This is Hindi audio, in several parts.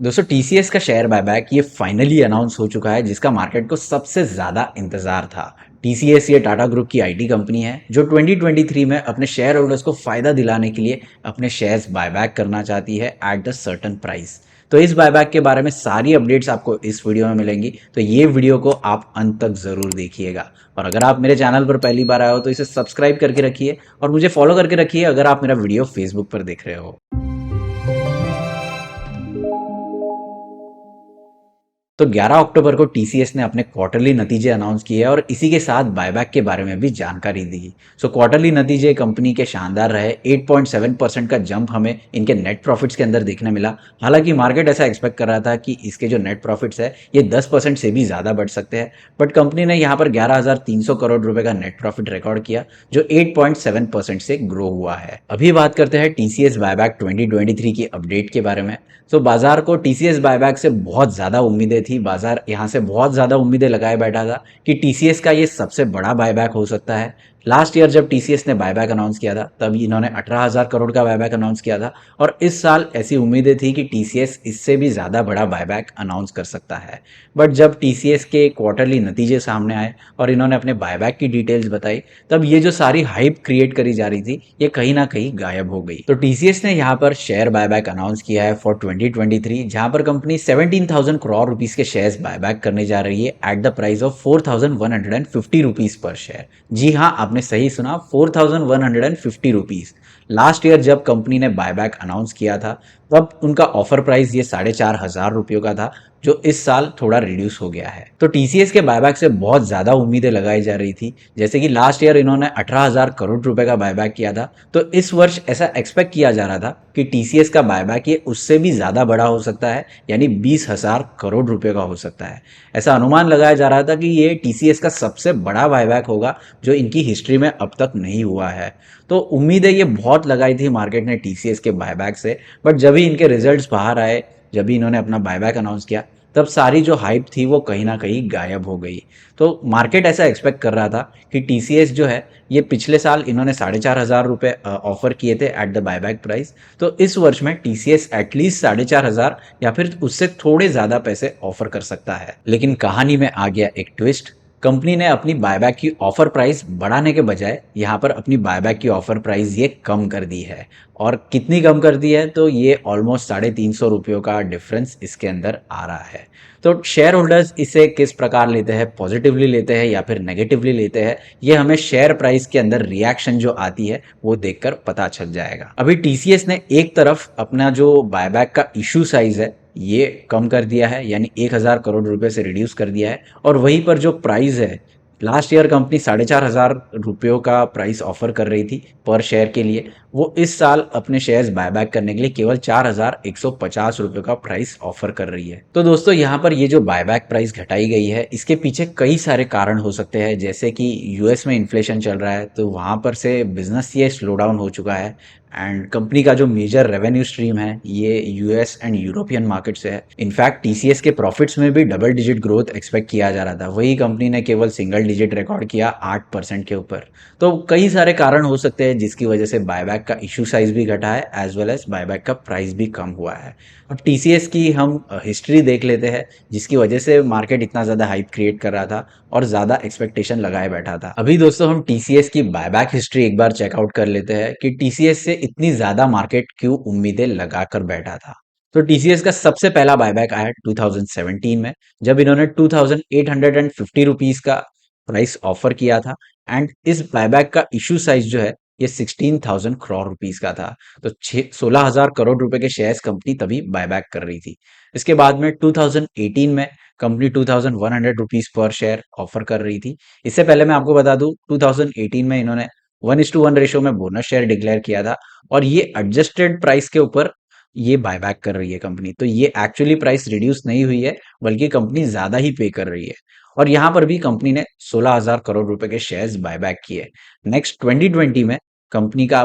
दोस्तों टीसीएस का शेयर बायबैक ये फाइनली अनाउंस हो चुका है, जिसका मार्केट को सबसे ज्यादा इंतजार था। टीसीएस ये टाटा ग्रुप की आईटी कंपनी है जो 2023 में अपने शेयर होल्डर्स को फायदा दिलाने के लिए अपने शेयर्स बायबैक करना चाहती है एट द सर्टन प्राइस। तो इस बायबैक के बारे में सारी अपडेट्स आपको इस वीडियो में मिलेंगी, तो ये वीडियो को आप अंत तक जरूर देखिएगा। और अगर आप मेरे चैनल पर पहली बार आए हो तो इसे सब्सक्राइब करके रखिए और मुझे फॉलो करके रखिए अगर आप मेरा वीडियो फेसबुक पर देख रहे हो। तो 11 अक्टूबर को टीसीएस ने अपने क्वार्टरली नतीजे अनाउंस किए और इसी के साथ बायबैक के बारे में भी जानकारी दी। सो क्वार्टरली नतीजे कंपनी के शानदार रहे। 8.7% का जंप हमें इनके नेट प्रॉफिट्स के अंदर देखने मिला। हालांकि मार्केट ऐसा एक्सपेक्ट कर रहा था कि इसके जो नेट प्रॉफिट्स है ये 10% से भी ज्यादा बढ़ सकते हैं, बट कंपनी ने यहाँ पर 11,300 करोड़ रुपए का नेट प्रॉफिट रिकॉर्ड किया जो 8.7% से ग्रो हुआ है। अभी बात करते हैं टीसीएस बायबैक 2023 की अपडेट के बारे में। तो बाजार को टीसीएस बायबैक से बहुत ज्यादा उम्मीदें थी। बाजार यहाँ से बहुत ज्यादा उम्मीदें लगाए बैठा था कि टीसीएस का ये सबसे बड़ा बायबैक हो सकता है। लास्ट ईयर जब टीसीएस ने बायबैक अनाउंस किया था तब इन्होंने 18,000 करोड़ का बायबैक अनाउंस किया था, और इस साल ऐसी उम्मीदें थी कि टीसीएस इससे भी ज्यादा बड़ा बायबैक अनाउंस कर सकता है। बट जब टीसीएस के क्वार्टरली नतीजे सामने आए और इन्होंने अपने बायबैक की डिटेल्स बताई, तब ये जो सारी हाइप क्रिएट करी जा रही थी ये कहीं ना कहीं गायब हो गई। तो टीसीएस ने यहाँ पर शेयर बायबैक अनाउंस किया है फॉर 2023, जहां पर कंपनी 17,000 करोड़ रुपीस के शेयर्स बायबैक करने जा रही है at the price of 4,150 rupees पर शेयर। जी हाँ, आपने सही सुना, 4,150 रुपीस। लास्ट ईयर जब कंपनी ने बायबैक अनाउंस किया था तब उनका ऑफर प्राइस ये 4,500 रुपयों का था, जो इस साल थोड़ा रिड्यूस हो गया है। तो टीसीएस के बायबैक से बहुत ज्यादा उम्मीदें लगाई जा रही थी। जैसे कि लास्ट ईयर इन्होंने 18,000 करोड़ रुपए का बायबैक किया था, तो इस वर्ष ऐसा एक्सपेक्ट किया जा रहा था कि टीसीएस का बायबैक ये उससे भी ज्यादा बड़ा हो सकता है, यानी 20,000 करोड़ रुपए का हो सकता है। ऐसा अनुमान लगाया जा रहा था कि ये टीसीएस का सबसे बड़ा बायबैक होगा जो इनकी हिस्ट्री में अब तक नहीं हुआ है। तो उम्मीदें ये बहुत लगाई थी मार्केट ने टीसीएस के बायबैक से, बट जब भी इनके रिजल्ट्स बाहर आए, जब भी इन्होंने अपना बायबैक अनाउंस किया, तब सारी जो हाइप थी वो कहीं ना कहीं गायब हो गई। तो मार्केट ऐसा एक्सपेक्ट कर रहा था कि टीसीएस जो है ये पिछले साल इन्होंने 4,500 रुपए ऑफर किए थे एट द बायबैक प्राइस, तो इस वर्ष में टीसीएस एटलीस्ट 4,500 या फिर उससे थोड़े ज्यादा पैसे ऑफर कर सकता है। लेकिन कहानी में आ गया एक ट्विस्ट। कंपनी ने अपनी बायबैक की ऑफर प्राइस बढ़ाने के बजाय यहाँ पर अपनी बायबैक की ऑफर प्राइस ये कम कर दी है। और कितनी कम कर दी है, तो ये ऑलमोस्ट 350 रुपयों का डिफरेंस इसके अंदर आ रहा है। तो शेयर होल्डर्स इसे किस प्रकार लेते हैं, पॉजिटिवली लेते हैं या फिर नेगेटिवली लेते हैं, ये हमें शेयर प्राइस के अंदर रिएक्शन जो आती है वो देखकर पता चल जाएगा। अभी टीसीएस ने एक तरफ अपना जो बायबैक का इशू साइज है ये कम कर दिया है, यानी 1,000 करोड़ रुपए से रिड्यूस कर दिया है, और वहीं पर जो प्राइस है, लास्ट ईयर कंपनी 4,500 रुपयों का प्राइस ऑफर कर रही थी पर शेयर के लिए, वो इस साल अपने शेयर्स बायबैक करने के लिए केवल 4,150 रुपयों का प्राइस ऑफर कर रही है। तो दोस्तों यहाँ पर ये जो बायबैक प्राइस घटाई गई है इसके पीछे कई सारे कारण हो सकते हैं, जैसे कि यूएस में इन्फ्लेशन चल रहा है तो वहां पर से बिजनेस ये स्लो डाउन हो चुका है, एंड कंपनी का जो मेजर रेवेन्यू स्ट्रीम है ये यूएस एंड यूरोपियन मार्केट से है। इनफैक्ट टीसीएस के प्रॉफिट्स में भी डबल डिजिट ग्रोथ एक्सपेक्ट किया जा रहा था, वही कंपनी ने केवल सिंगल डिजिट रिकॉर्ड किया 8% के ऊपर। तो कई सारे कारण हो सकते हैं जिसकी वजह से बायबैक का इशू साइज भी घटा है एज वेल एज बायबैक का प्राइस भी कम हुआ है। अब टीसीएस की हम हिस्ट्री देख लेते हैं जिसकी वजह से मार्केट इतना ज्यादा हाइप क्रिएट कर रहा था और ज्यादा एक्सपेक्टेशन लगाए बैठा था। अभी दोस्तों हम टीसीएस की बायबैक हिस्ट्री एक बार चेकआउट कर लेते हैं कि टीसीएस से इतनी ज्यादा मार्केट क्यों उम्मीदें लगाकर बैठा था। तो टीसीएस का सबसे पहला बायबैक आया 2017 में, जब इन्होंने 2,850 रुपीस का प्राइस ऑफर किया था, एंड इस बायबैक का इशू साइज जो है ये 16,000 करोड़ रुपीस का था। तो 16,000 करोड़ रुपए के शेयर्स कंपनी तभी बायबैक कर रही थी। इसके बाद में 2018 में कंपनी 2,100 रुपीस पर शेयर ऑफर कर रही थी। इससे पहले मैं आपको बता दूं 2018 में इन्होंने 1:1 रेशो में बोनस शेयर डिक्लेयर किया था, और ये एडजस्टेड प्राइस के ऊपर ये बायबैक कर रही है कंपनी। तो ये एक्चुअली प्राइस रिड्यूस नहीं हुई है, बल्कि कंपनी ज्यादा ही पे कर रही है। और यहाँ पर भी कंपनी ने 16,000 करोड़ रुपए के शेयर्स बायबैक किए। नेक्स्ट 2020 में कंपनी का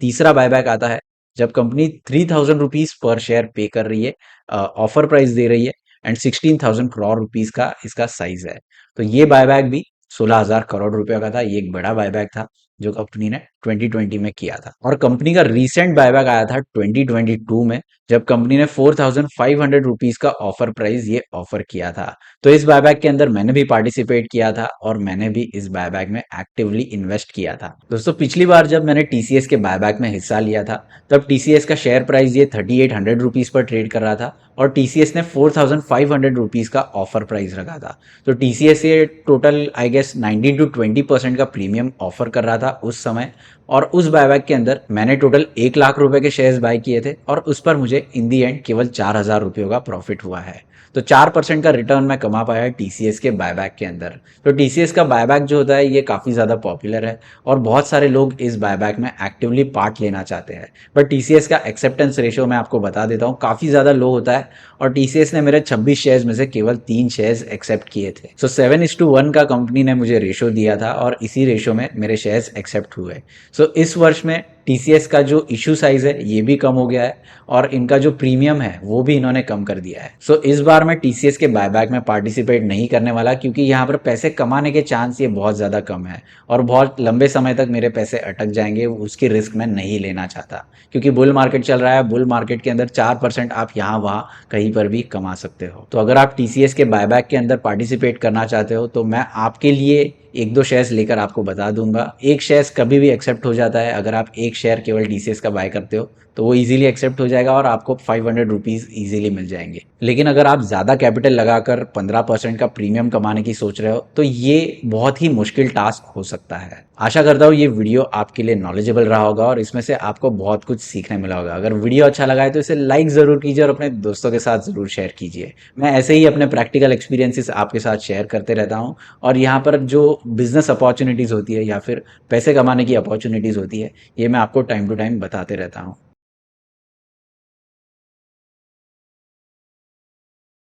तीसरा बायबैक आता है, जब कंपनी 3,000 रुपीज पर शेयर पे कर रही है, ऑफर प्राइस दे रही है, एंड 16,000 करोड़ रुपीस का इसका साइज है। तो ये बायबैक भी 16,000 करोड़ रुपए का था। ये एक बड़ा बायबैक था जो कंपनी ने 2020 में किया था। और कंपनी का रीसेंट बायबैक आया था 2022 में, जब कंपनी ने 4,500 रुपीज का ऑफर प्राइस ये ऑफर किया था। तो इस बायबैक के अंदर मैंने भी पार्टिसिपेट किया था और मैंने भी इस बायबैक में एक्टिवली इन्वेस्ट किया था। दोस्तों, पिछली बार जब मैंने टीसीएस के बायबैक में हिस्सा लिया था, तब टीसीएस का शेयर प्राइस ये 3,800 रुपीज पर ट्रेड कर रहा था और टीसीएस ने 4,500 रुपीज का ऑफर प्राइस रखा था। तो टीसीएस ये टोटल आई गेस 19 टू 20% का प्रीमियम ऑफर कर रहा था उस समय। और उस बायबैक के अंदर मैंने टोटल 1 लाख रुपए के शेयर्स बाय किए थे और उस पर मुझे इन दी एंड केवल 4,000 रुपयों का प्रॉफिट हुआ है। तो 4% का रिटर्न मैं कमा पाया टीसीएस के बायबैक के अंदर। तो टीसीएस का बायबैक जो होता है ये काफ़ी ज़्यादा पॉपुलर है और बहुत सारे लोग इस बायबैक में एक्टिवली पार्ट लेना चाहते हैं। बट टीसीएस का एक्सेप्टेंस रेशियो मैं आपको बता देता हूँ, काफ़ी ज़्यादा लो होता है और टीसीएस ने मेरे 26 शेयर्स में से केवल 3 शेयर्स एक्सेप्ट किए थे। सो 7:1 का कंपनी ने मुझे रेशो दिया था और इसी रेशो में मेरे शेयर्स एक्सेप्ट हुए। सो इस वर्ष में टीसीएस का जो इशू साइज है ये भी कम हो गया है और इनका जो प्रीमियम है वो भी इन्होंने कम कर दिया है। सो इस बार मैं टीसीएस के बायबैक में पार्टिसिपेट नहीं करने वाला, क्योंकि यहाँ पर पैसे कमाने के चांस ये बहुत ज़्यादा कम है और बहुत लंबे समय तक मेरे पैसे अटक जाएंगे, उसकी रिस्क मैं नहीं लेना चाहता। क्योंकि बुल मार्केट चल रहा है, बुल मार्केट के अंदर 4% आप यहाँ वहाँ कहीं पर भी कमा सकते हो। तो अगर आप टीसीएस के बायबैक के अंदर पार्टिसिपेट करना चाहते हो तो मैं आपके लिए एक दो शेयर्स लेकर आपको बता दूंगा। एक शेयर्स कभी भी एक्सेप्ट हो जाता है, अगर आप एक शेयर केवल टीसीएस का बाय करते हो तो वो इजीली एक्सेप्ट हो जाएगा और आपको 500 रुपीज़ ईजिली मिल जाएंगे। लेकिन अगर आप ज़्यादा कैपिटल लगाकर 15% का प्रीमियम कमाने की सोच रहे हो तो ये बहुत ही मुश्किल टास्क हो सकता है। आशा करता हूँ ये वीडियो आपके लिए नॉलेजेबल रहा होगा और इसमें से आपको बहुत कुछ सीखने मिला होगा। अगर वीडियो अच्छा लगा है तो इसे लाइक ज़रूर कीजिए और अपने दोस्तों के साथ ज़रूर शेयर कीजिए। मैं ऐसे ही अपने प्रैक्टिकल एक्सपीरियंसेस आपके साथ शेयर करते रहता हूँ और यहाँ पर जो बिजनेस अपॉर्चुनिटीज़ होती है या फिर पैसे कमाने की अपॉर्चुनिटीज़ होती है ये मैं आपको टाइम टू टाइम बताते रहता हूँ।